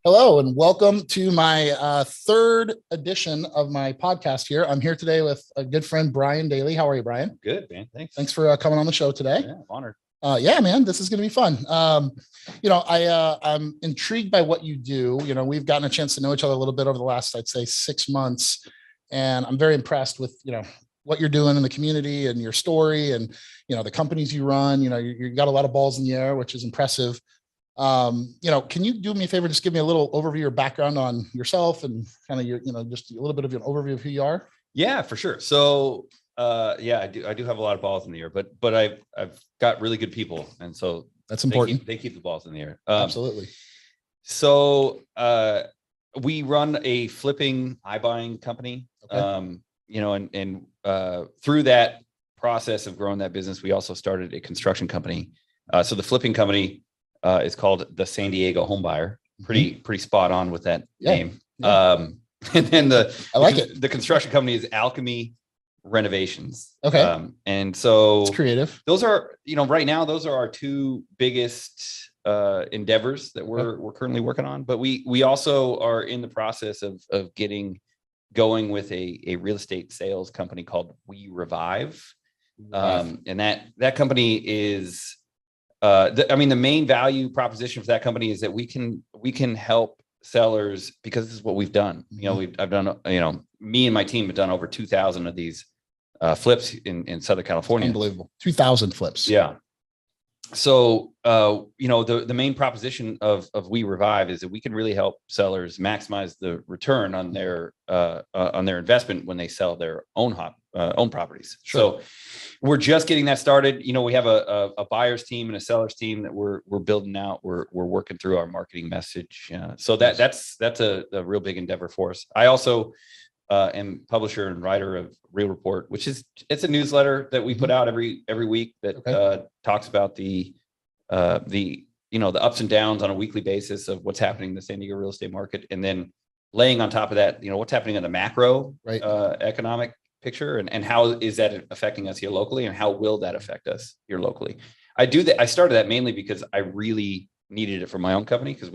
Hello, and welcome to my third edition of my podcast here. I'm here today with a good friend, Brian Daly. How are you, Brian? Good, man. Thanks. Thanks for coming on the show today. Yeah, I'm honored. Yeah, man, this is going to be fun. I'm intrigued by what you do. We've gotten a chance to know each other a little bit over the last, I'd say, 6 months, and I'm very impressed with what you're doing in the community and your story, and the companies you run. You got a lot of balls in the air, which is impressive. Can you do me a favor? Just give me a little overview or background on yourself and kind of your, just a little bit of an overview of who you are. Yeah, for sure. So, I do have a lot of balls in the air, but I've got really good people. And so that's important. They keep the balls in the air. Absolutely. So, we run a flipping iBuying company. Okay. And through that process of growing that business, we also started a construction company. So the flipping company is called the San Diego Home Buyer. Pretty spot on with that name. Yeah. And then the construction company is Alchemy Renovations. Okay. And so it's creative. Those are, right now, those are our two biggest endeavors that we're currently working on. But we also are in the process of getting going with a real estate sales company called We Revive. And that company is the main value proposition for that company is that we can help sellers, because this is what we've done. I've done, me and my team have done over 2,000 of these flips in Southern California. Unbelievable. 2,000 flips. Yeah. So, the main proposition of We Revive is that we can really help sellers maximize the return on their investment when they sell their own properties. Sure. So we're just getting that started. We have a buyer's team and a seller's team that we're building out. We're working through our marketing message. So that's a real big endeavor for us. I also am publisher and writer of Real Report, which it's a newsletter that we put out every week that talks about the ups and downs on a weekly basis of what's happening in the San Diego real estate market, and then laying on top of that, what's happening in the macro economic picture, and how is that affecting us here locally, and how will that affect us here locally. I started that mainly because I really needed it for my own company, because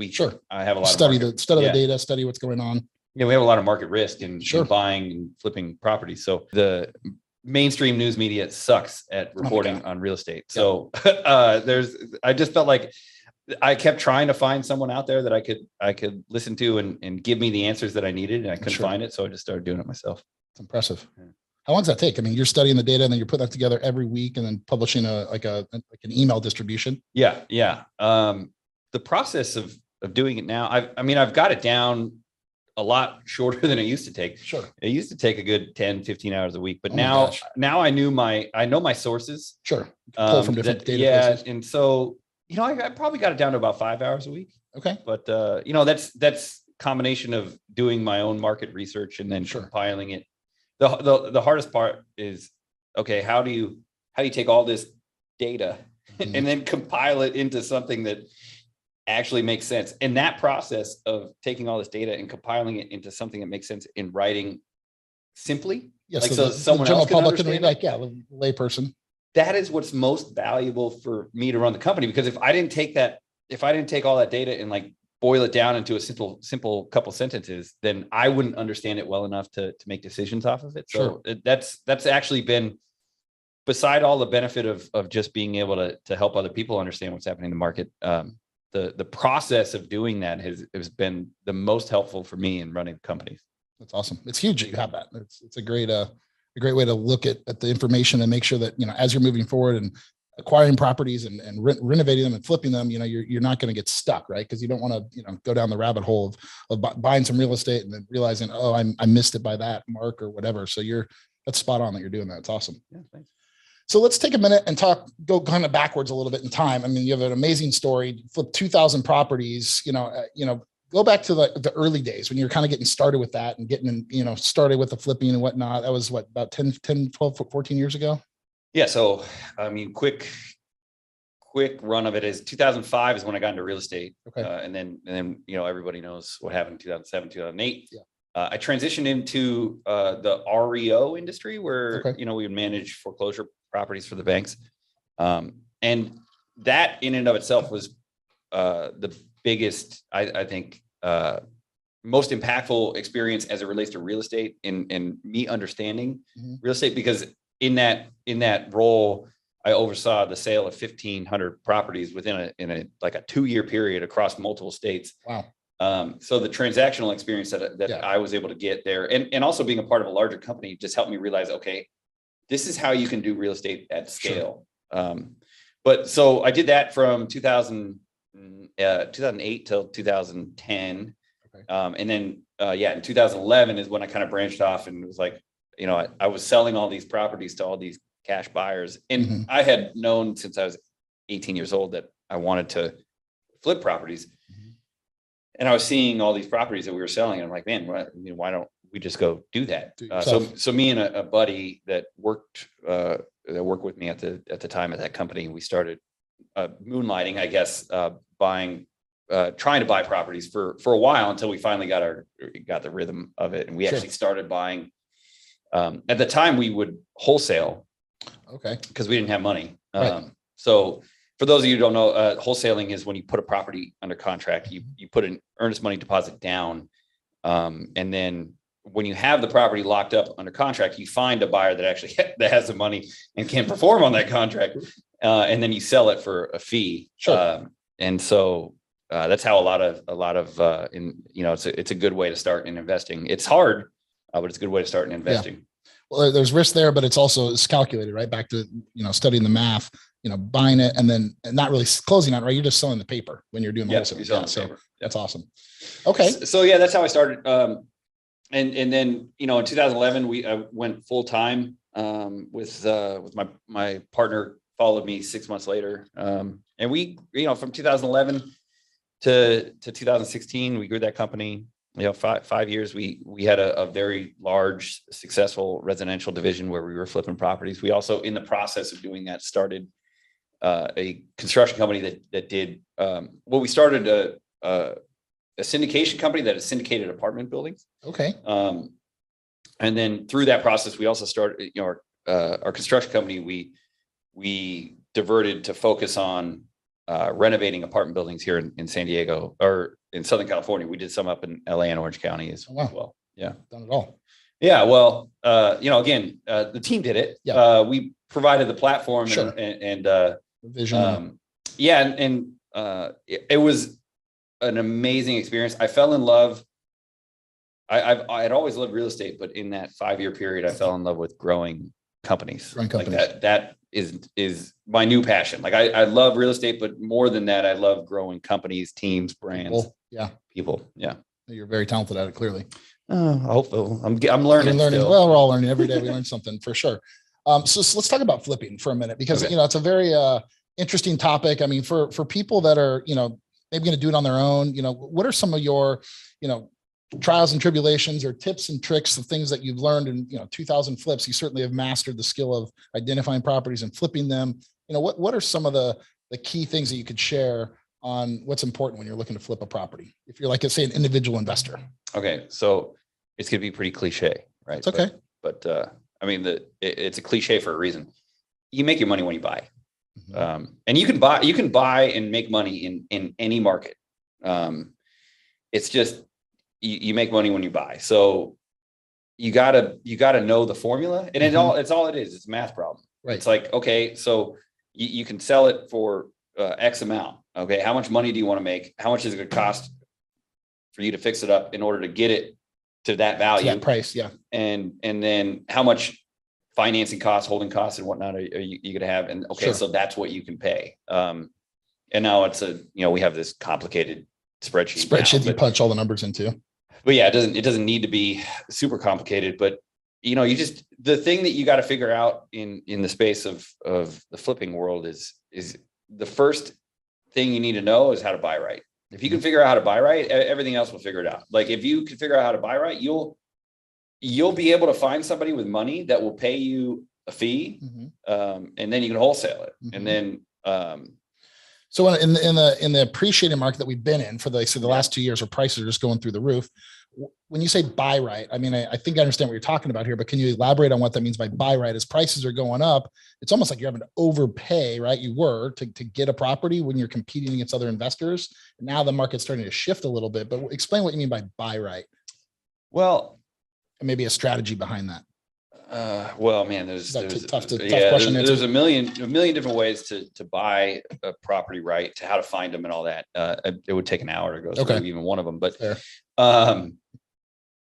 I have a lot of the data, study what's going on. We have a lot of market risk in buying and flipping properties. So the mainstream news media sucks at reporting on real estate. So I just felt like I kept trying to find someone out there that I could listen to and give me the answers that I needed, and I couldn't find it. So I just started doing it myself. It's impressive. Yeah. How long does that take? I mean, you're studying the data and then you're putting that together every week and then publishing an email distribution. Yeah. The process of doing it now, I've got it down a lot shorter than it used to take. Sure. It used to take a good 10, 15 hours a week, but now I know my sources. Sure. Pull from different databases. Yeah. And so, I probably got it down to about 5 hours a week. Okay. But, that's combination of doing my own market research and then compiling it. The hardest part is, okay, how do you take all this data and then compile it into something that actually makes sense? And that process of taking all this data and compiling it into something that makes sense in writing simply, so someone else can understand, the layperson. That is what's most valuable for me to run the company, because if I didn't take all that data and boil it down into a simple couple sentences, then I wouldn't understand it well enough to make decisions off of it. So that's actually been, beside all the benefit of just being able to help other people understand what's happening in the market. The process of doing that has been the most helpful for me in running companies. That's awesome. It's huge that you have that. It's a great way to look at the information and make sure that, as you're moving forward and acquiring properties and renovating them and flipping them, you're not going to get stuck, right? Because you don't want to, go down the rabbit hole of buying some real estate and then realizing, oh, I missed it by that mark or whatever. So that's spot on that you're doing that. It's awesome. Yeah, thanks. So let's take a minute and go kind of backwards a little bit in time. I mean, you have an amazing story, flipped 2,000 properties, go back to the early days when you're kind of getting started with that and getting, started with the flipping and whatnot. That was about 10, 12, 14 years ago. Yeah. So, quick run of it is 2005 is when I got into real estate. Okay. And then, everybody knows what happened in 2007, 2008. Yeah. I transitioned into the REO industry where, we would manage foreclosure properties for the banks. And that in and of itself was the biggest, I think, most impactful experience as it relates to real estate and me understanding real estate, because in that role, I oversaw the sale of 1,500 properties within a 2-year period across multiple states. Wow. So the transactional experience that I was able to get there, and also being a part of a larger company, just helped me realize, okay, this is how you can do real estate at scale. Sure. But so I did that from 2008 till 2010. Okay. And then, in 2011 is when I kind of branched off and was like, I was selling all these properties to all these cash buyers. And I had known since I was 18 years old that I wanted to flip properties. And I was seeing all these properties that we were selling. And I'm like, man, why don't we just go do that? So me and a buddy that worked with me at the time at that company, we started moonlighting, I guess, trying to buy properties for a while until we finally got the rhythm of it. And we actually started buying. At the time we would wholesale. Okay. Because we didn't have money. Right. So for those of you who don't know, wholesaling is when you put a property under contract, you put an earnest money deposit down. And then when you have the property locked up under contract, you find a buyer that actually that has the money and can perform on that contract. And then you sell it for a fee. Sure. And so that's how a lot of it's a good way to start in investing. It's hard, but it's a good way to start in investing. Yeah. Well, there's risk there, but it's calculated, right? Back to, studying the math, buying it and then not really closing on it, right? You're just selling the paper when you're doing the wholesale. So that's awesome. Okay. So yeah, that's how I started. And then, in 2011, I went full time with my partner followed me 6 months later. And we, from 2011 to 2016, we grew that company. 5 years, we had a very large, successful residential division where we were flipping properties. We also, in the process of doing that, started a construction company that did, we started a syndication company that has syndicated apartment buildings. Okay. And then through that process, we also started, our construction company, we diverted to focus on renovating apartment buildings here in San Diego or in Southern California. We did some up in LA and Orange County as well. Yeah. Done it all. Yeah. Well, again, the team did it. Yeah. We provided the platform. Sure. and vision. It was an amazing experience. I fell in love. I had always loved real estate, but in that 5-year period, I fell in love with growing companies. Like that is my new passion. Like I love real estate, but more than that, I love growing companies, teams, brands. People. Yeah. You're very talented at it, clearly. I hope so. I'm learning. Still. Well, we're all learning every day. We learn something for sure. So let's talk about flipping for a minute, because it's a very interesting topic. I mean, for people that are maybe going to do it on their own, what are some of your trials and tribulations or tips and tricks of things that you've learned in 2,000 flips? You certainly have mastered the skill of identifying properties and flipping them. What are some of the key things that you could share on what's important when you're looking to flip a property, if you're say an individual investor? Okay, so it's going to be pretty cliche, right? It's okay. But I mean, it's a cliche for a reason. You make your money when you buy. And you can buy and make money in any market. It's just, you make money when you buy. So you gotta know the formula, and it's all it is. It's a math problem. Right. It's like, okay, so you can sell it for X amount. Okay. How much money do you want to make? How much is it going to cost for you to fix it up in order to get it to that value? To that price. Yeah. And then how much financing costs, holding costs and whatnot are you going to have? And okay, so that's what you can pay. And now it's we have this complicated spreadsheet you punch all the numbers into. But yeah, it doesn't need to be super complicated, but the thing that you got to figure out in the space of the flipping world is the first thing you need to know is how to buy right. If you can figure out how to buy right, everything else will figure it out. Like if you can figure out how to buy right, you'll be able to find somebody with money that will pay you a fee. And then you can wholesale it. And then So in the appreciating market that we've been in for the last 2 years where prices are just going through the roof, when you say buy right, I mean, I think I understand what you're talking about here, but can you elaborate on what that means by buy right? As prices are going up, it's almost like you're having to overpay, right? You were to get a property when you're competing against other investors. Now the market's starting to shift a little bit, but explain what you mean by buy right. Well, and maybe a strategy behind that. Well, man, there's tough question. There's a million different ways to buy a property right, to how to find them and all that. It would take an hour to go through even one of them, but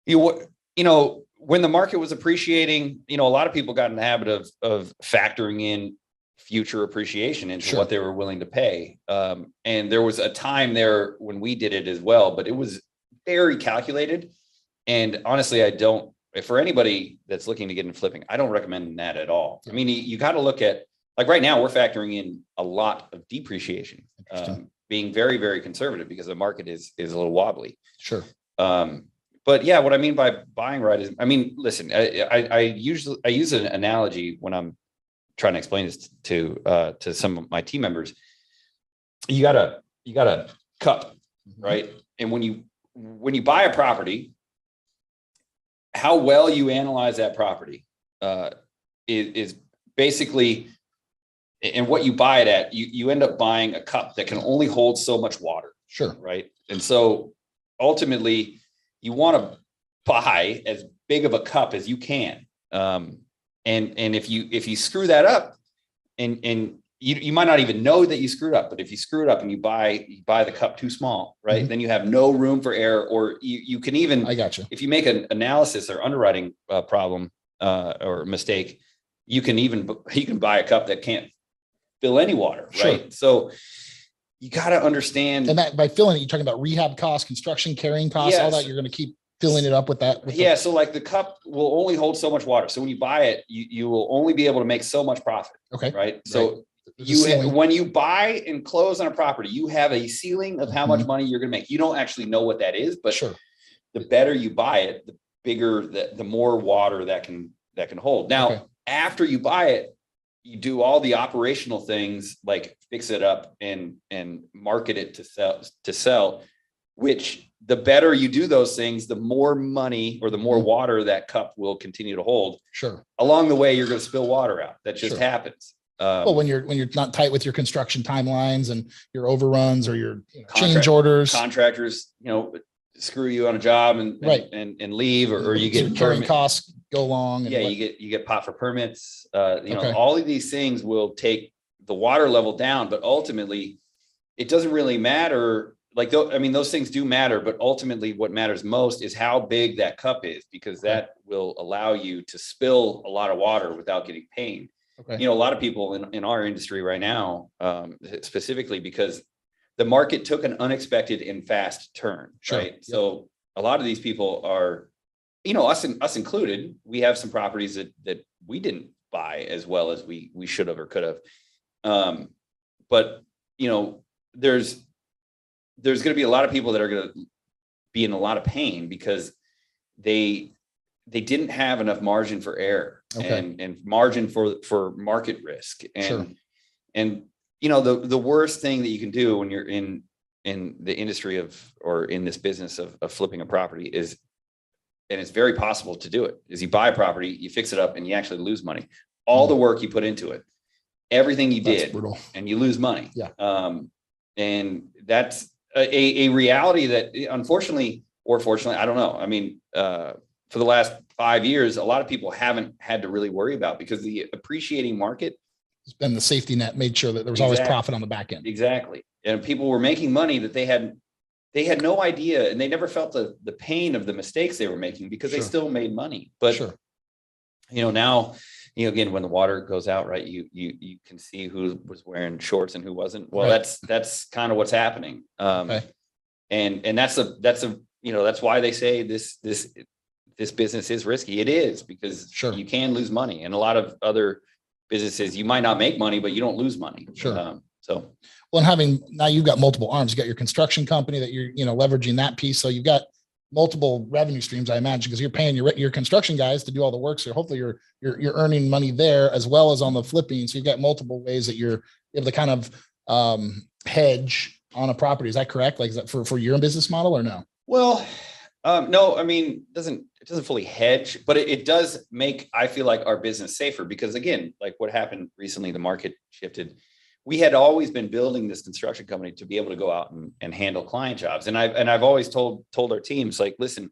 you know, when the market was appreciating, you know, a lot of people got in the habit of factoring in future appreciation into what they were willing to pay. And there was a time there when we did it as well, but it was very calculated. And honestly, for anybody that's looking to get into flipping, I don't recommend that at all. I mean, you got to look at, like right now, we're factoring in a lot of depreciation, being very, very conservative because the market is a little wobbly. Sure. But yeah, what I mean by buying right is, I mean, listen, I use an analogy when I'm trying to explain this to some of my team members. You got a cup, right? And when you buy a property, how well you analyze that property is basically, and what you buy it at, you end up buying a cup that can only hold so much water. Sure. Right. And so ultimately you want to buy as big of a cup as you can. And if you screw that up and you might not even know that you screwed up, but if you screw it up and you buy the cup too small, right, then you have no room for error, or you can even, I got you. If you make an analysis or underwriting problem or mistake, you can buy a cup that can't fill any water, right? So you got to understand. And that by filling it, you're talking about rehab costs, construction, carrying costs, all that. You're going to keep filling it up with that. So like the cup will only hold so much water. So when you buy it, you will only be able to make so much profit. Okay. Right. So when you buy and close on a property, you have a ceiling of how much money you're going to make. You don't actually know what that is, but the better you buy it, the bigger, the more water that can hold. Now, after you buy it, you do all the operational things like fix it up and market it to sell, which the better you do those things, the more money or the more water that cup will continue to hold. Sure. Along the way, you're going to spill water out. That just happens. Well, when you're not tight with your construction timelines and your overruns or your change orders, contractors, screw you on a job and leave, or you get carrying costs go along. And you get pot for permits. All of these things will take the water level down, but ultimately it doesn't really matter. Those things do matter, but ultimately what matters most is how big that cup is, because that will allow you to spill a lot of water without getting pain. A lot of people in our industry right now, specifically because the market took an unexpected and fast turn, right? So a lot of these people are, us included, we have some properties that we didn't buy as well as we should have or could have. But there's going to be a lot of people that are going to be in a lot of pain because they didn't have enough margin for error and margin for market risk. And the worst thing that you can do when you're in the industry or in this business of flipping a property is, and it's very possible to do it, is you buy a property, you fix it up, and you actually lose money. All the work you put into it, everything you did, brutal. And you lose money. And that's a reality that, unfortunately or fortunately, I don't know. I mean, for the last 5 years, a lot of people haven't had to really worry about, because the appreciating market has been the safety net, made sure that there was always profit on the back end. Exactly. And people were making money that they had no idea, and they never felt the pain of the mistakes they were making, because they still made money. But now, again, when the water goes out, right, you can see who was wearing shorts and who wasn't. Well, that's kind of what's happening. And that's why they say this business is risky. It is, because you can lose money, and a lot of other businesses, you might not make money, but you don't lose money. And now you've got multiple arms. You got your construction company that you're, leveraging that piece. So you've got multiple revenue streams, I imagine, because you're paying your construction guys to do all the work. So hopefully you're earning money there as well as on the flipping. So you've got multiple ways that you're able to kind of hedge on a property. Is that correct? Like, is that for your business model or no? Well, no, I mean, it doesn't fully hedge, but it does make, I feel like, our business safer, because again, like what happened recently, the market shifted. We had always been building this construction company to be able to go out and handle client jobs. And I've always told our teams, like, listen,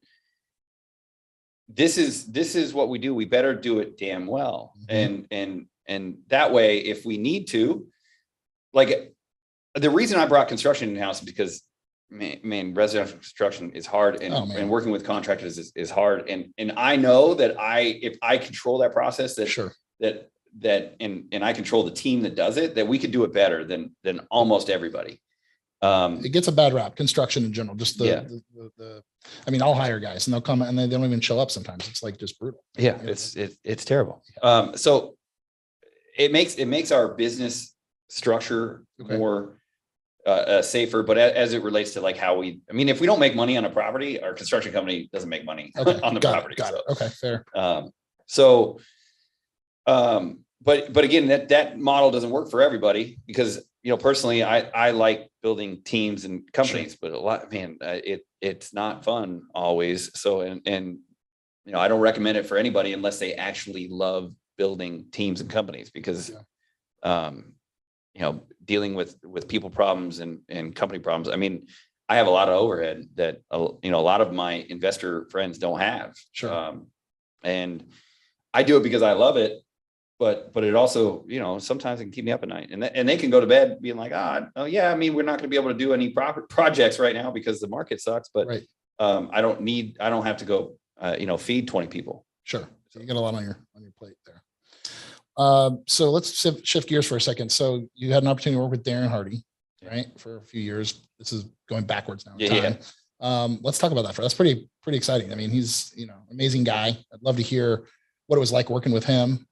this is what we do. We better do it damn well. Mm-hmm. And that way, if we need to, like, the reason I brought construction in-house is because, man, residential construction is hard, and working with contractors is hard. And I know that if I control that process, and I control the team that does it, that we could do it better than almost everybody. It gets a bad rap, construction in general. Just I mean, I'll hire guys and they'll come and they don't even show up sometimes. It's like just brutal. Yeah, it's terrible. So it makes our business structure more safer, but as it relates to like how I mean, if we don't make money on a property, our construction company doesn't make money on the property. Got it. Okay, fair. But again, that model doesn't work for everybody, because, personally, I like building teams and companies, but a lot, man, it's not fun always. So, and I don't recommend it for anybody unless they actually love building teams and companies, because, dealing with people problems and company problems. I mean, I have a lot of overhead that, a lot of my investor friends don't have. And I do it because I love it. But it also, sometimes it can keep me up at night, and they can go to bed being like, oh yeah, I mean, we're not going to be able to do any projects right now because the market sucks. But I don't have to go, feed 20 people. Sure. So you got a lot on your plate there. So let's shift gears for a second. So you had an opportunity to work with Darren Hardy, right, for a few years. This is going backwards now. Yeah. Let's talk about that. That's pretty exciting. I mean, he's amazing guy. I'd love to hear what it was like working with him.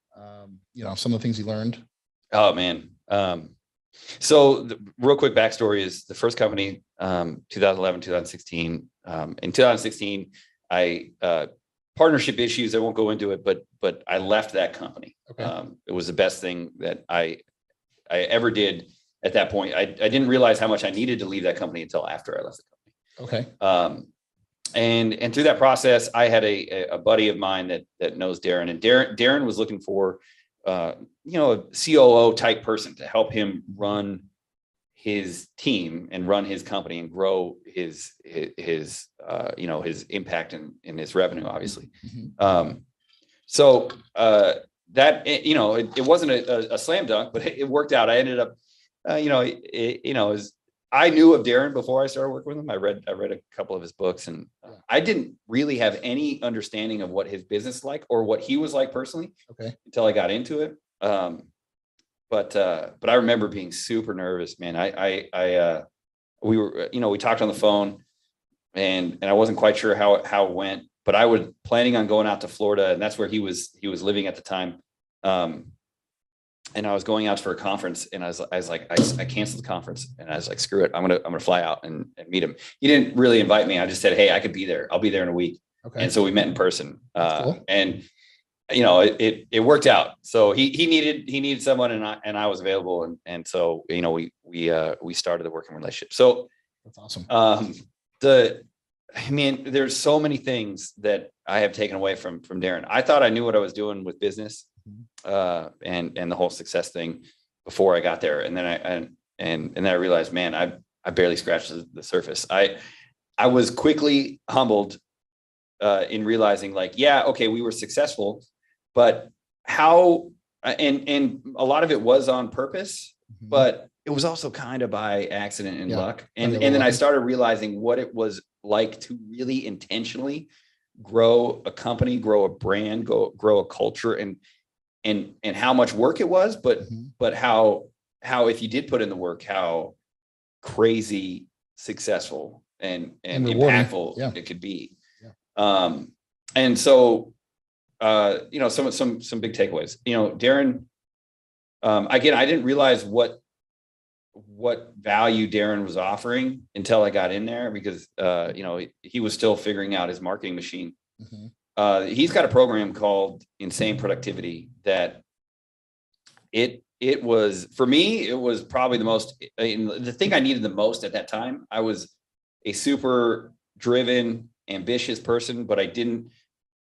Some of the things he learned. Oh man. So the real quick backstory is the first company, 2011, 2016. In 2016, partnership issues, I won't go into it, but I left that company. Okay. It was the best thing that I ever did at that point. I didn't realize how much I needed to leave that company until after I left the company. Okay. And through that process, I had a buddy of mine that knows Darren, and Darren was looking for, a COO type person to help him run his team and run his company and grow his impact and his revenue, obviously. Mm-hmm. So that, it wasn't a slam dunk, but it worked out. I ended up, I knew of Darren before I started working with him. I read a couple of his books, and I didn't really have any understanding of what his business is like or what he was like personally until I got into it. But I remember being super nervous, man. We talked on the phone, and I wasn't quite sure how it went, but I was planning on going out to Florida, and that's where he was living at the time. And I was going out for a conference, and I was like, I canceled the conference, and I was like, screw it. I'm going to fly out and meet him. He didn't really invite me. I just said, hey, I could be there. I'll be there in a week. Okay. And so we met in person. Cool. And it worked out. So he needed someone, and I was available. And so, we started the working relationship. So that's awesome. There's so many things that I have taken away from Darren. I thought I knew what I was doing with business, and the whole success thing before I got there. And then I realized, man, I barely scratched the surface. I was quickly humbled in realizing, like, yeah, okay, we were successful, but how, and a lot of it was on purpose, but it was also kind of by accident and luck. And then I started realizing what it was like to really intentionally grow a company, grow a brand, grow a culture, and how much work it was, but how if you did put in the work, how crazy successful and impactful it could be. Yeah. And so, some big takeaways, Darren, again, I didn't realize what value Darren was offering until I got in there, because, he was still figuring out his marketing machine. Mm-hmm. He's got a program called Insane Productivity that it it was, for me, it was probably the thing I needed the most at that time. I was a super driven, ambitious person, but I didn't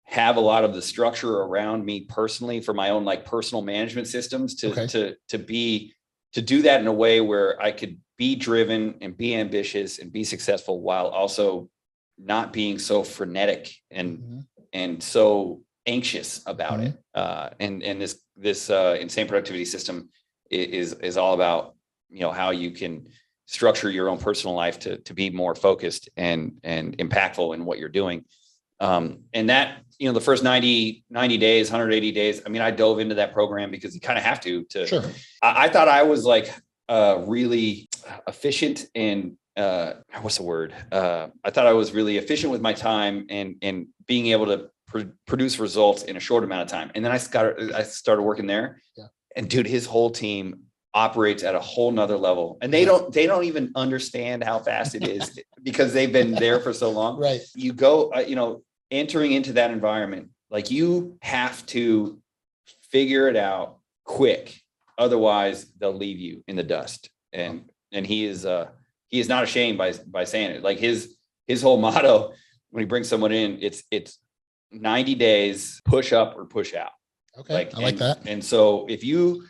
have a lot of the structure around me personally for my own like personal management systems to do that in a way where I could be driven and be ambitious and be successful while also not being so frenetic and so anxious about it. And this insane productivity system is all about, how you can structure your own personal life to be more focused and impactful in what you're doing. And that, the first 90 days, 180 days, I mean, I dove into that program because you kind of have to, Sure. I thought I was like really efficient and what's the word? I thought I was really efficient with my time and being able to produce results in a short amount of time. And then I started working there, and dude, his whole team operates at a whole nother level, and they don't even understand how fast it is because they've been there for so long. Right. You go, entering into that environment, like you have to figure it out quick. Otherwise they'll leave you in the dust. And he is not ashamed by saying it. Like his whole motto when he brings someone in, it's 90 days, push up or push out. Okay. I like that. And so if you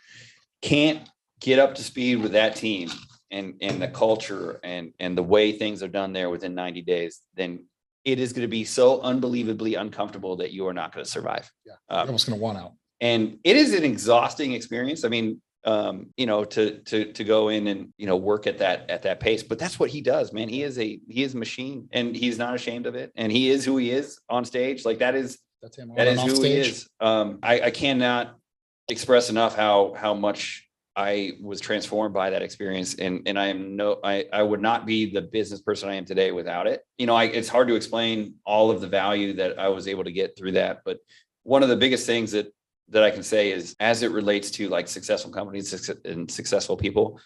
can't get up to speed with that team and the culture and the way things are done there within 90 days, then it is going to be so unbelievably uncomfortable that you are not going to survive. Yeah. You're almost going to want out. And it is an exhausting experience. I mean, to go in and, work at that pace, but that's what he does, man. He is a machine, and he's not ashamed of it. And he is who he is on stage. Like that's him. That is who stage. He is. I cannot express enough how much I was transformed by that experience. And I would not be the business person I am today without it. It's hard to explain all of the value that I was able to get through that. But one of the biggest things that I can say is, as it relates to like successful companies and successful people,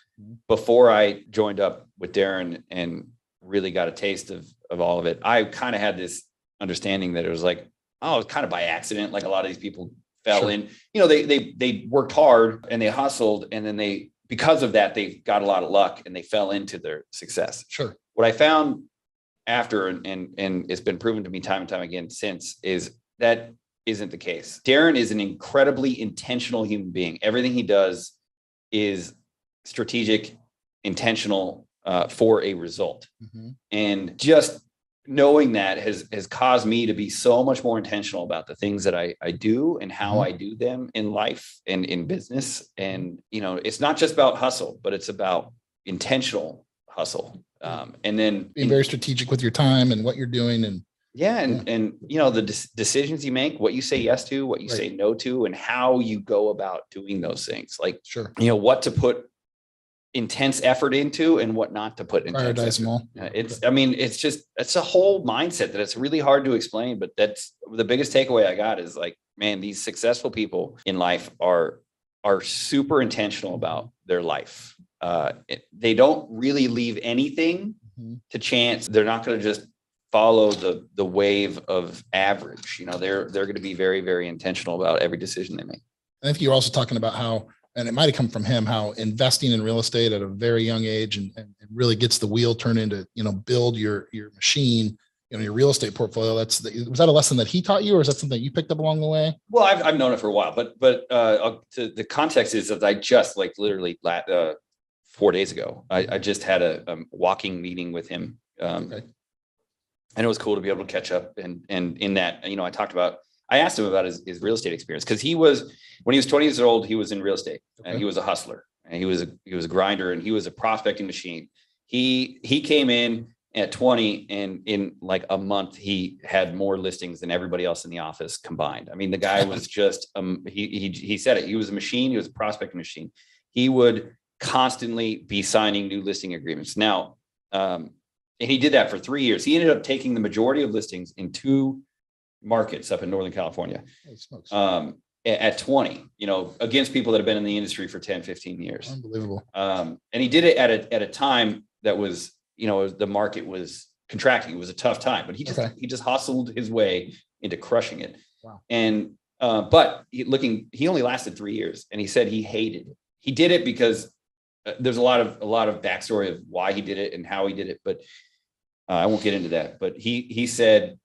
before I joined up with Darren and really got a taste of all of it, I kind of had this understanding that it was like, oh, it's kind of by accident. Like a lot of these people fell in, they worked hard and they hustled. And then because of that, they got a lot of luck and they fell into their success. Sure. What I found after, and it's been proven to me time and time again since, is that isn't the case. Darren is an incredibly intentional human being. Everything he does is strategic, intentional, for a result. And just knowing that has caused me to be so much more intentional about the things that I do and how I do them in life and in business. And, it's not just about hustle, but it's about intentional hustle. And then being very strategic with your time and what you're doing. And the decisions you make, what you say yes to, what you say no to, and how you go about doing those things. Like, sure, what to put intense effort into and what not to put intense prioritize them all. It's a whole mindset that it's really hard to explain, but that's the biggest takeaway I got is like, man, these successful people in life are super intentional about their life. They don't really leave anything to chance. They're not going to just follow the wave of average. They're going to be very, very intentional about every decision they make. I think you're also talking about how, and it might have come from him, how investing in real estate at a very young age and really gets the wheel turned into, build your machine, your real estate portfolio. Was that a lesson that he taught you, or is that something you picked up along the way? Well, I've known it for a while, but the context is that I just literally 4 days ago, I just had a walking meeting with him. Okay. And it was cool to be able to catch up. And in that, I asked him about his real estate experience, because when he was 20 years old, he was in real estate. Okay. And he was a hustler, and he was a grinder, and he was a prospecting machine. He came in at 20, and in like a month, he had more listings than everybody else in the office combined. I mean, the guy was just, he said it, he was a machine. He was a prospecting machine. He would constantly be signing new listing agreements. Now, and he did that for 3 years. He ended up taking the majority of listings in 2 markets up in Northern California. At 20, against people that have been in the industry for 10, 15 years. Unbelievable. And he did it at a time that was, the market was contracting. It was a tough time, but he just hustled his way into crushing it. Wow. And, but he only lasted 3 years, and he said he hated it. he did it because there's a lot of backstory of why he did it and how he did it, but I won't get into that. But he said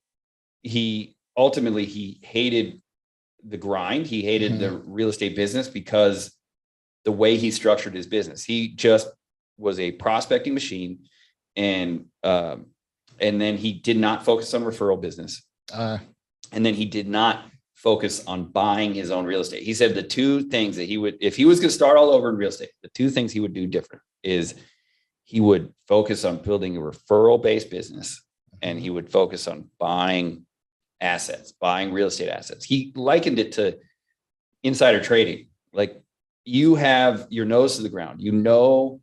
he ultimately hated the grind. He hated the real estate business because the way he structured his business. He just was a prospecting machine, and then he did not focus on referral business. And then he did not focus on buying his own real estate. He said the two things that he would, if he was going to start all over in real estate, the two things he would do different is he would focus on building a referral-based business, and he would focus on buying assets, buying real estate assets. He likened it to insider trading. Like, you have your nose to the ground, you know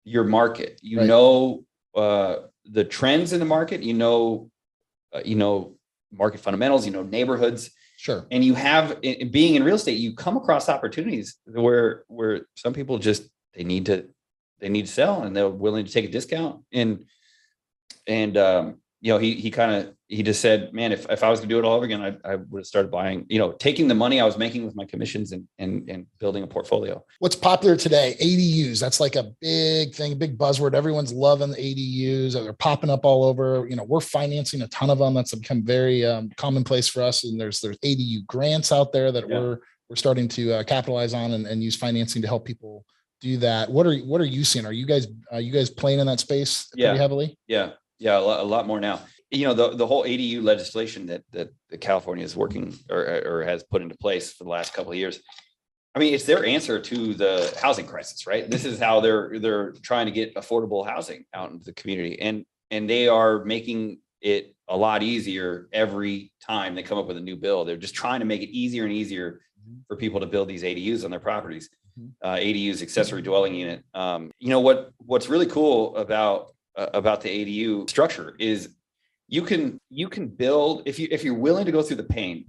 your market, you know the trends in the market, you know market fundamentals, you know neighborhoods. Sure. And you have, being in real estate, you come across opportunities where some people just they need to sell, and they're willing to take a discount. And he just said, man, if I was gonna do it all over again, I would have started buying, taking the money I was making with my commissions and building a portfolio. What's popular today? ADUs. That's like a big thing, big buzzword. Everyone's loving the ADUs. They're popping up all over. We're financing a ton of them. That's become very commonplace for us. And there's ADU grants out there that we're starting to capitalize on and use financing to help people do that. What are you seeing? Are you guys playing in that space pretty heavily? Yeah, a lot more now. The whole ADU legislation that California is working or has put into place for the last couple of years. I mean, it's their answer to the housing crisis, right? This is how they're trying to get affordable housing out into the community, and they are making it a lot easier every time they come up with a new bill. They're just trying to make it easier and easier for people to build these ADUs on their properties. ADUs, accessory dwelling unit. What's really cool about the ADU structure is you can build if you're willing to go through the pain,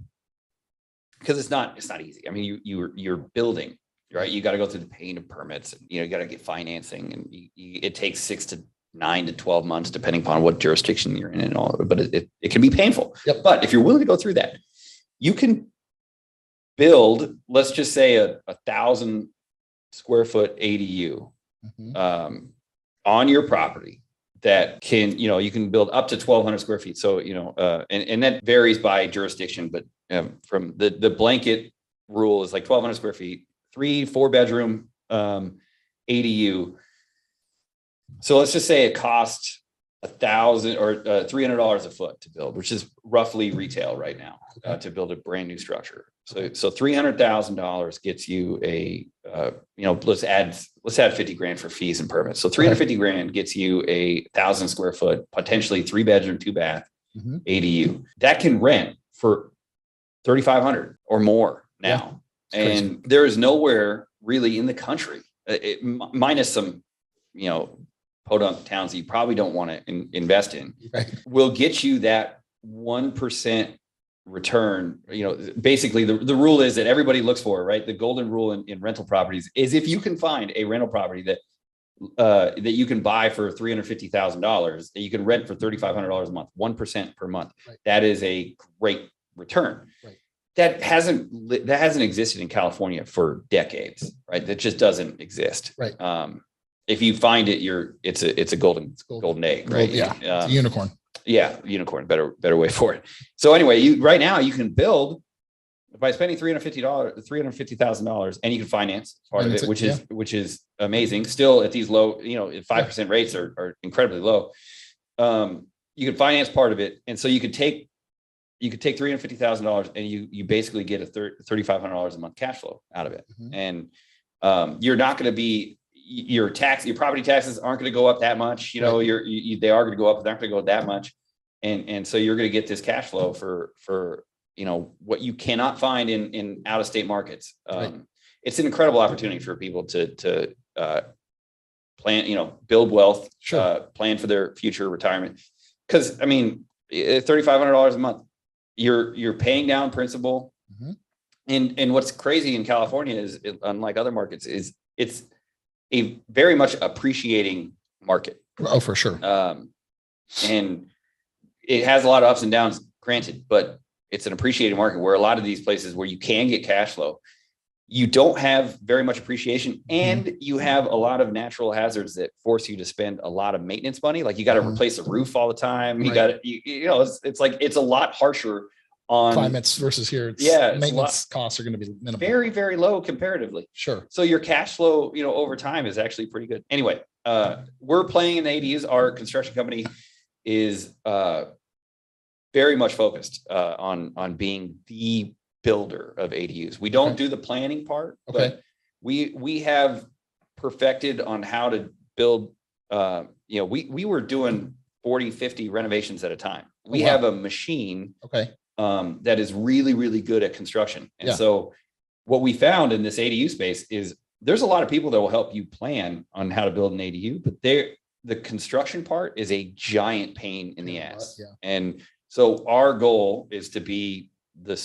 because it's not easy. I mean, you're building, right? You got to go through the pain of permits, and you got to get financing, and it takes 6 to 9 to 12 months depending upon what jurisdiction you're in and all. But it can be painful. Yep. But if you're willing to go through that, you can build, let's just say a 1,000 square foot ADU on your property that can, you can build up to 1,200 square feet. So, and that varies by jurisdiction, but from the blanket rule is like 1,200 square feet, 3-4 bedroom ADU. So let's just say it costs $1,000 or $300 a foot to build, which is roughly retail right now to build a brand new structure. So $300,000 gets you let's add $50,000 for fees and permits. So $350,000 gets you a 1,000 square foot, potentially 3-bedroom, 2-bath ADU that can rent for $3,500 or more now. And there is nowhere really in the country, minus some, podunk towns that you probably don't want to invest in, will get you that 1% return. Basically the rule is that everybody looks for, right? The golden rule in rental properties is if you can find a rental property that you can buy for $350,000, that you can rent for $3,500 a month, 1% per month. That is a great return. That hasn't existed in California for decades, right? That just doesn't exist. If you find it, it's a golden egg, right? It's a unicorn. Yeah, unicorn, better way for it. So anyway, right now you can build by spending $350,000, and you can finance part of it, which is amazing. Still at these low, 5% rates are incredibly low. You can finance part of it, and so you could take $350,000 and you basically get a $3,500 a month cash flow out of it, and you're not going to be. Your property taxes aren't going to go up that much. They are going to go up, but they're not going to go that much. And so you're going to get this cash flow for what you cannot find in out of state markets. It's an incredible opportunity for people to plan, build wealth, plan for their future retirement. Because I mean, $3,500 a month, you're paying down principal. And what's crazy in California is, unlike other markets, is it's a very much appreciating market. Oh, for sure. And it has a lot of ups and downs, granted, but it's an appreciating market where a lot of these places where you can get cash flow, you don't have very much appreciation, and you have a lot of natural hazards that force you to spend a lot of maintenance money. Like you got to replace the roof all the time. You got to, you know, it's like, it's a lot harsher on climates versus here. Maintenance costs are going to be minimal. Very, very low comparatively. Sure. So your cash flow, you know, over time is actually pretty good. Anyway, we're playing in the ADUs. Our construction company is very much focused on being the builder of ADUs. We don't do the planning part, but we have perfected on how to build. You know, we were doing 40, 50 renovations at a time. We have a machine that is really, really good at construction. And so what we found in this ADU space is there's a lot of people that will help you plan on how to build an ADU, but the construction part is a giant pain in the ass. And so our goal is to be the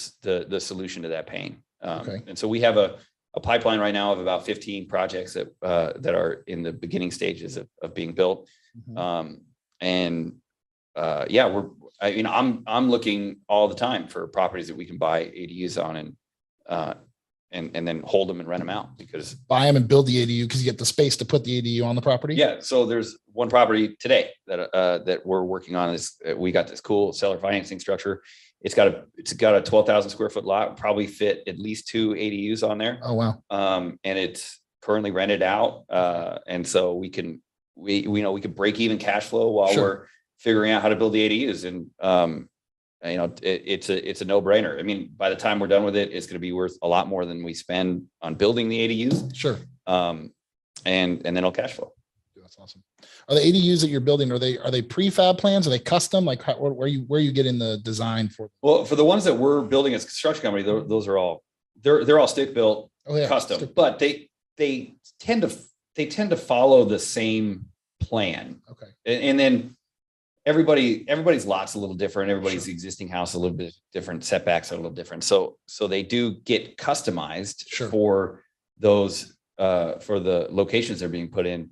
solution to that pain. And so we have a pipeline right now of about 15 projects that are in the beginning stages of being built. I'm looking all the time for properties that we can buy ADUs on and then hold them and rent them out, because buy them and build the ADU because you get the space to put the ADU on the property. Yeah. So there's one property today that we're working on. We got this cool seller financing structure. It's got a 12,000 square foot lot, probably fit at least 2 ADUs on there. Oh, wow. And it's currently rented out. And so we can break even cash flow while we're figuring out how to build the ADUs. And, it's a no brainer. I mean, by the time we're done with it, it's going to be worth a lot more than we spend on building the ADUs. Sure. And then it'll cash flow. That's awesome. Are the ADUs that you're building, are they prefab plans? Are they custom? Like where are you getting the design for? Well, for the ones that we're building as a construction company, those are all, they're all stick built, custom, but they tend to follow the same plan. Okay. And then everybody's lot's a little different. Everybody's existing house a little bit different. Setbacks are a little different. So they do get customized for those, for the locations they're being put in.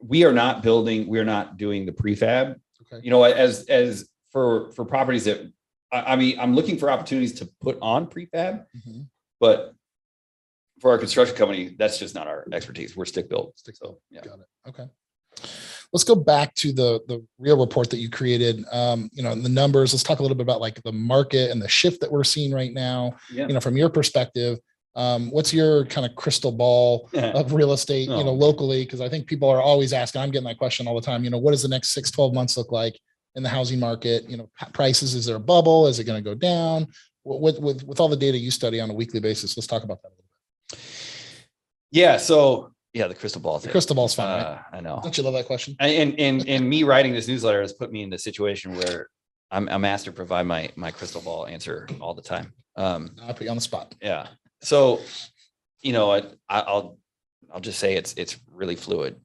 We are not doing the prefab, as for properties that, I'm looking for opportunities to put on prefab, but for our construction company, that's just not our expertise. We're stick built. Got it. Okay. Let's go back to the real report that you created. The numbers. Let's talk a little bit about like the market and the shift that we're seeing right now. From your perspective, what's your kind of crystal ball of real estate, locally? Because I think people are always asking, I'm getting that question all the time, what does the next 6-12 months look like in the housing market? Prices, is there a bubble? Is it going to go down? With all the data you study on a weekly basis, let's talk about that a little bit. Yeah. So the crystal ball. The crystal ball's fun, right? I know. Don't you love that question? And me writing this newsletter has put me in the situation where I'm asked to provide my crystal ball answer all the time. I'll put you on the spot. Yeah. So, I'll just say it's really fluid.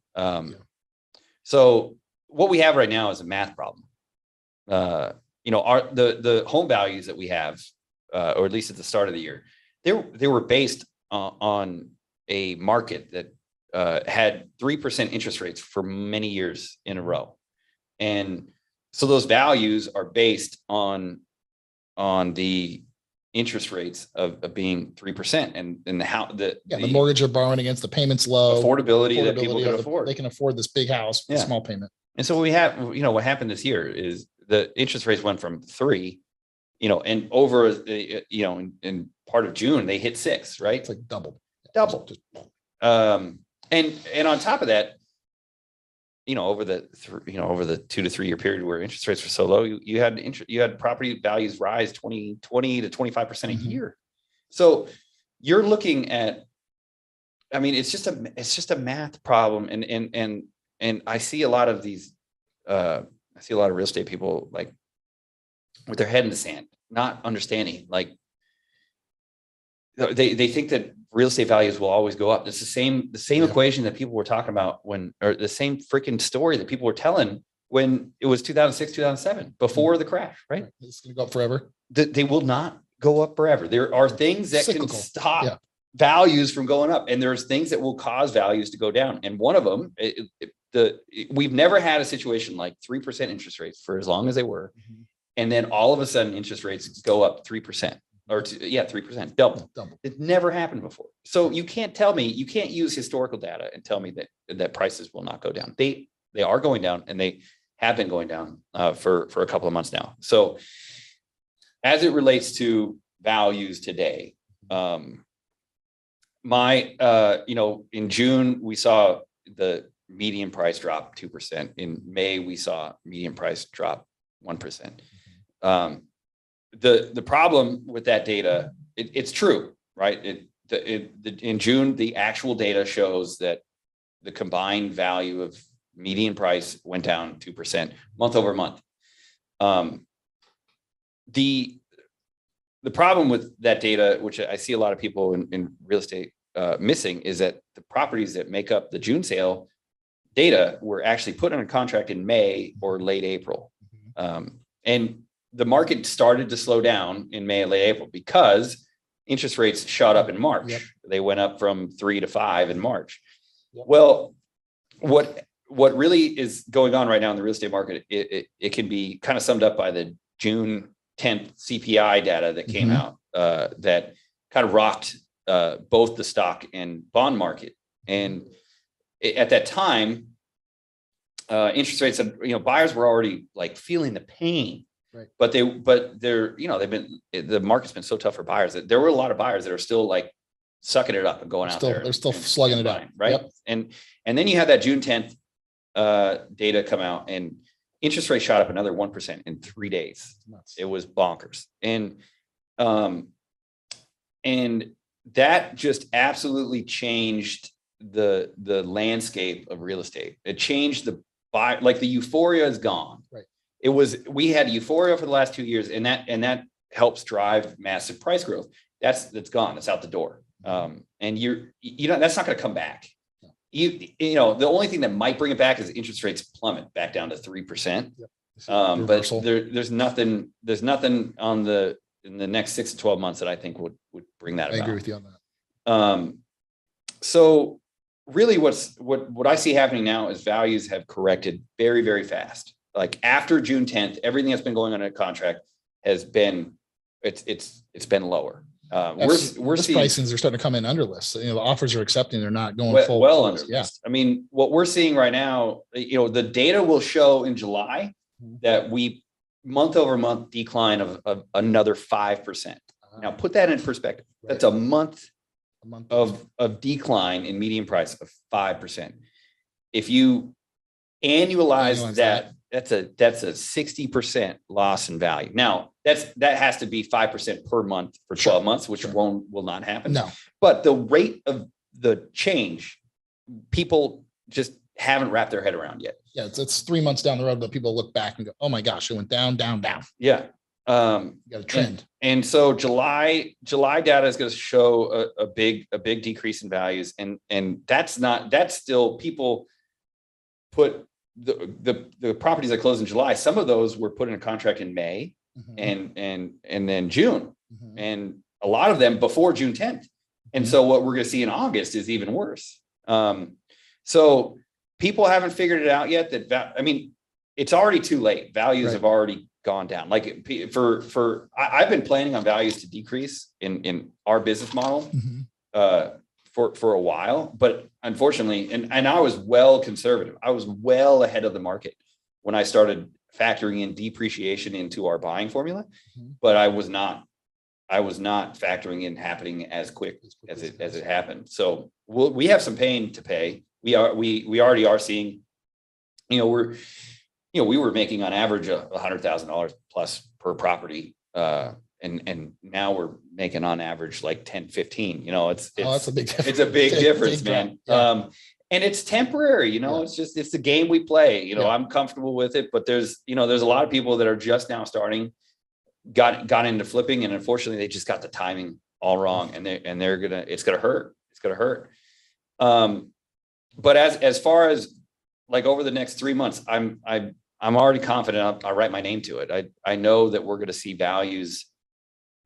So what we have right now is a math problem. The home values that we have, or at least at the start of the year, they were based on a market that had 3% interest rates for many years in a row. And so those values are based on the interest rates of being 3% and the mortgage you're borrowing against, the payments low, affordability that people can afford. They can afford this big house with a small payment. And so what happened this year is the interest rates went from 3, and over in part of June they hit 6, right? It's like double. And on top of that, over the 2 to 3 year period where interest rates were so low, you had property values rise 20 to 25% a year. So you're looking at, it's just a math problem. And I see a lot of these, I see a lot of real estate people like with their head in the sand, not understanding, like they think that real estate values will always go up. It's the same equation that people were talking about or the same freaking story that people were telling when it was 2006, 2007, before the crash, right? It's going to go up forever. They will not go up forever. There are things that can stop values from going up, and there's things that will cause values to go down. And one of them, we've never had a situation like 3% interest rates for as long as they were. And then all of a sudden interest rates go up 3%. or 3%, double. It never happened before. So you can't tell me, you can't use historical data and tell me that prices will not go down. They are going down, and they have been going down for a couple of months now. So as it relates to values today, in June, we saw the median price drop 2%. In May, we saw median price drop 1%. The problem with that data, it's true, right? In June, the actual data shows that the combined value of median price went down 2% month over month. The problem with that data, which I see a lot of people in real estate missing, is that the properties that make up the June sale data were actually put under contract in May or late April. And the market started to slow down in May and late April because interest rates shot up in March. Yep. They went up from 3 to 5 in March. Yep. Well, what really is going on right now in the real estate market, it can be kind of summed up by the June 10th CPI data that came out that kind of rocked both the stock and bond market. And at that time, interest rates, buyers were already like feeling the pain, right? But the market's been so tough for buyers that there were a lot of buyers that are still like sucking it up and going out there. They're still slugging it out, right? Yep. And then you had that June 10th data come out, and interest rate shot up another 1% in 3 days. It was bonkers. And that just absolutely changed the landscape of real estate. It changed the euphoria is gone. Right. We had euphoria for the last 2 years, and that helps drive massive price growth. That's gone. It's out the door. And that's not going to come back. The only thing that might bring it back is interest rates plummet back down to 3%. Yep. But there's nothing in the next 6 to 12 months that I think would bring that about. I agree with you on that. So really what I see happening now is values have corrected very, very fast. Like after June 10th, everything that's been going on in a contract has been, it's been lower. We're seeing pricings are starting to come in under list. So, the offers are accepting. They're not going well under list. Yeah. I mean, what we're seeing right now, the data will show in July that we month over month decline of another 5%. Now put that in perspective. Right. That's a month of decline in median price of 5%. If you annualize that, that's a 60% loss in value. Now that has to be 5% per month for 12 months, which will not happen. No, but the rate of the change, people just haven't wrapped their head around yet. Yeah, it's 3 months down the road, but people look back and go, "Oh my gosh, it went down, down, down." Yeah, you got a trend. And so July data is going to show a big decrease in values, and that's still people put the properties that closed in July. Some of those were put in a contract in May and then June, and a lot of them before June 10th. And so what we're going to see in August is even worse. So people haven't figured it out yet it's already too late. Values have already gone down. Like I've been planning on values to decrease in our business model for a while, but unfortunately, and I was well conservative. I was well ahead of the market when I started factoring in depreciation into our buying formula, but I was not factoring in happening as quick as it happened. So we have some pain to pay. We already are seeing, we were making on average $100,000 plus per property. And now we're making on average like 10, 15, that's a big difference. It's a big difference, man. Yeah. And it's temporary, it's the game we play, I'm comfortable with it, but there's a lot of people that are just now starting, got into flipping. And unfortunately they just got the timing all wrong, and it's going to hurt. It's going to hurt. But as far as like over the next 3 months, I'm already confident I'll write my name to it. I know that we're going to see values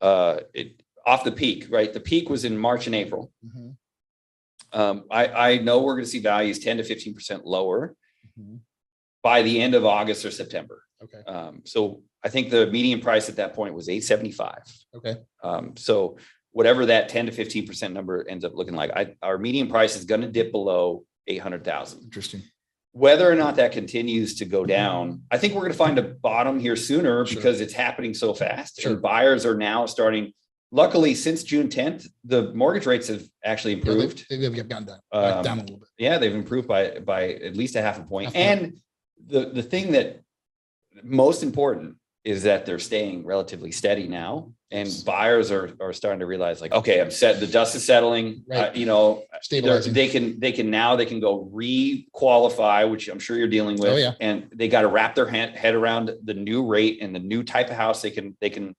off the peak, right? The peak was in March and April. I know we're going to see values 10 to 15% lower by the end of August or September. Okay. So I think the median price at that point was 875. Okay. So whatever that 10 to 15% number ends up looking like, our median price is going to dip below 800,000. Interesting. Whether or not that continues to go down, I think we're going to find a bottom here sooner because it's happening so fast. And buyers are now starting. Luckily, since June 10th, the mortgage rates have actually improved. They've gotten down a little bit. Yeah, they've improved by at least a half a point. And the thing that most important is that they're staying relatively steady now, and buyers are starting to realize, like, okay, I'm set. The dust is settling. Right. Stabilizing. They can go re-qualify, which I'm sure you're dealing with. Oh, yeah. And they got to wrap their head around the new rate and the new type of house they can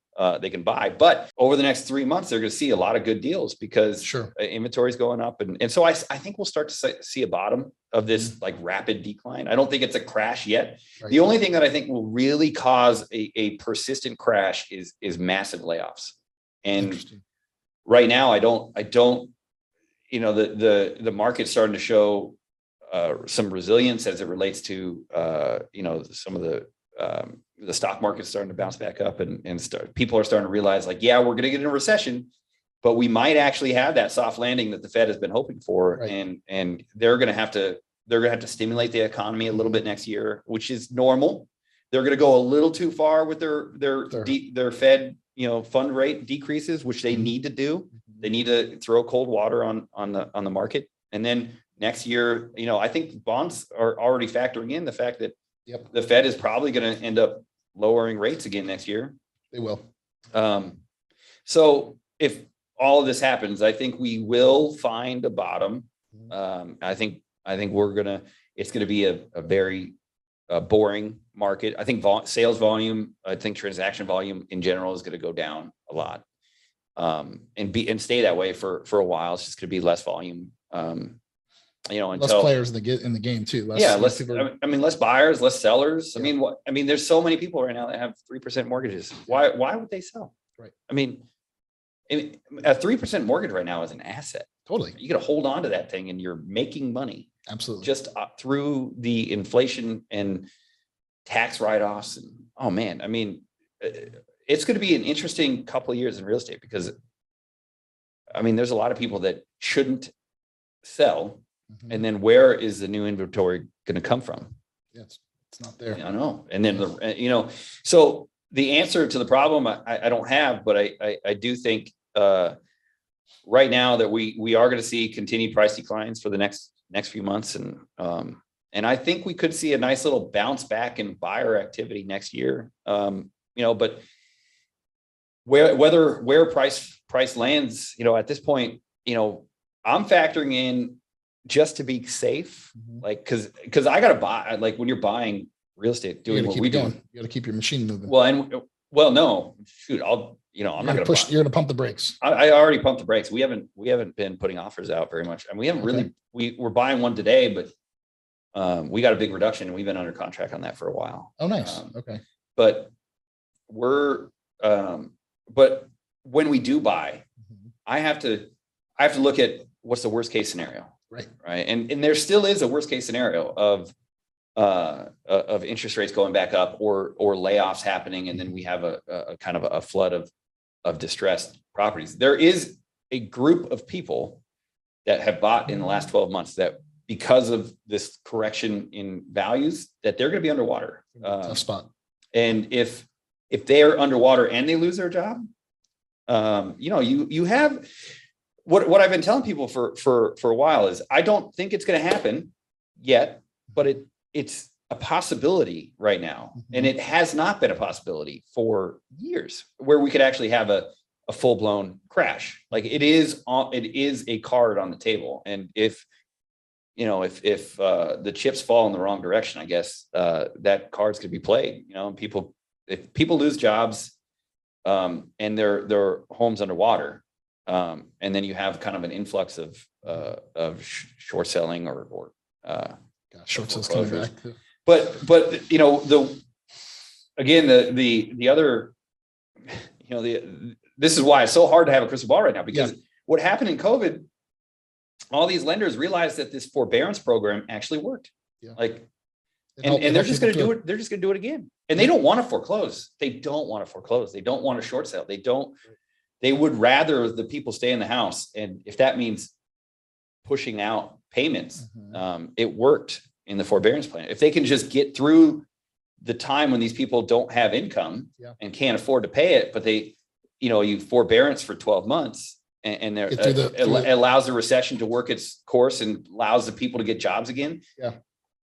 buy. But over the next 3 months, they're going to see a lot of good deals because inventory is going up. And so I think we'll start to see a bottom of this like rapid decline. I don't think it's a crash yet. Right. The only thing that I think will really cause a persistent crash is massive layoffs. And right now, I don't, the market's starting to show some resilience as it relates to, some of the stock market's starting to bounce back up, and people are starting to realize, like, yeah, we're going to get in a recession, but we might actually have that soft landing that the Fed has been hoping for. Right. And they're going to have to stimulate the economy a little bit next year, which is normal. They're going to go a little too far with their Fed, fund rate decreases, which they need to do. They need to throw cold water on the market. And then next year, I think bonds are already factoring in the fact that the Fed is probably going to end up lowering rates again next year. They will. So if all of this happens, I think we will find a bottom. I think it's going to be a very boring market. I think sales volume, I think transaction volume in general is going to go down a lot, and stay that way for a while. It's just going to be less volume. Until less players in the game too. Less buyers, less sellers. Yeah. There's so many people right now that have 3% mortgages. Why would they sell? Right. A 3% mortgage right now is an asset. Totally. You got to hold on to that thing, and you're making money. Absolutely. Just through the inflation and tax write-offs. And oh man, it's going to be an interesting couple of years in real estate because there's a lot of people that shouldn't sell. And then where is the new inventory going to come from? Yes, it's not there. I know. And then, so the answer to the problem I don't have, but I do think right now that we are going to see continued price declines for the next few months. And I think we could see a nice little bounce back in buyer activity next year. But where price lands, at this point, I'm factoring in just to be safe, like, cause I got to buy, like when you're buying real estate, doing what we do, you got to keep your machine moving. No, shoot, I'm not going to push. You're going to pump the brakes. I already pumped the brakes. We haven't been putting offers out very much. And we haven't really, we're buying one today, but we got a big reduction and we've been under contract on that for a while. Oh, nice. Okay. But but when we do buy, I have to look at what's the worst case scenario. Right. And there still is a worst case scenario of interest rates going back up or layoffs happening. And then we have a kind of a flood of distressed properties. There is a group of people that have bought in the last 12 months that because of this correction in values that they're going to be underwater. Tough spot. And if they are underwater and they lose their job, you have what I've been telling people for a while is I don't think it's going to happen yet, but it's a possibility right now. And it has not been a possibility for years where we could actually have a full blown crash. Like it is a card on the table. And if the chips fall in the wrong direction, I guess that card's could be played, if people lose jobs and their homes underwater, and then you have kind of an influx of short selling or short sales coming back. But the other, this is why it's so hard to have a crystal ball right now, because what happened in COVID, all these lenders realized that this forbearance program actually worked. Yeah. Like And they're just going to do it. They're just going to do it again. And they don't want to foreclose. They don't want to foreclose. They don't want to short sale. They would rather the people stay in the house. And if that means pushing out payments, it worked in the forbearance plan. If they can just get through the time when these people don't have income and can't afford to pay it, but you forbearance for 12 months and it allows the recession to work its course and allows the people to get jobs again. Yeah.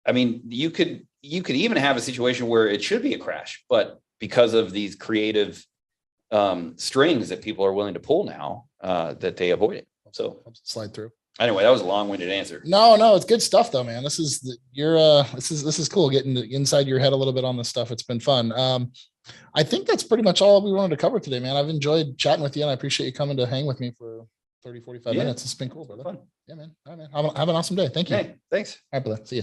I mean, you could even have a situation where it should be a crash, but because of these creative strings that people are willing to pull now, that they avoid it. So slide through. Anyway, that was a long-winded answer. No, it's good stuff though, man. This is cool getting inside your head a little bit on this stuff. It's been fun. I think that's pretty much all we wanted to cover today, man. I've enjoyed chatting with you and I appreciate you coming to hang with me for 30, 45 minutes. It's been cool, brother. Fun. Yeah, man. All right, man. Have an awesome day. Thank you. Hey, thanks. All right, brother. See you.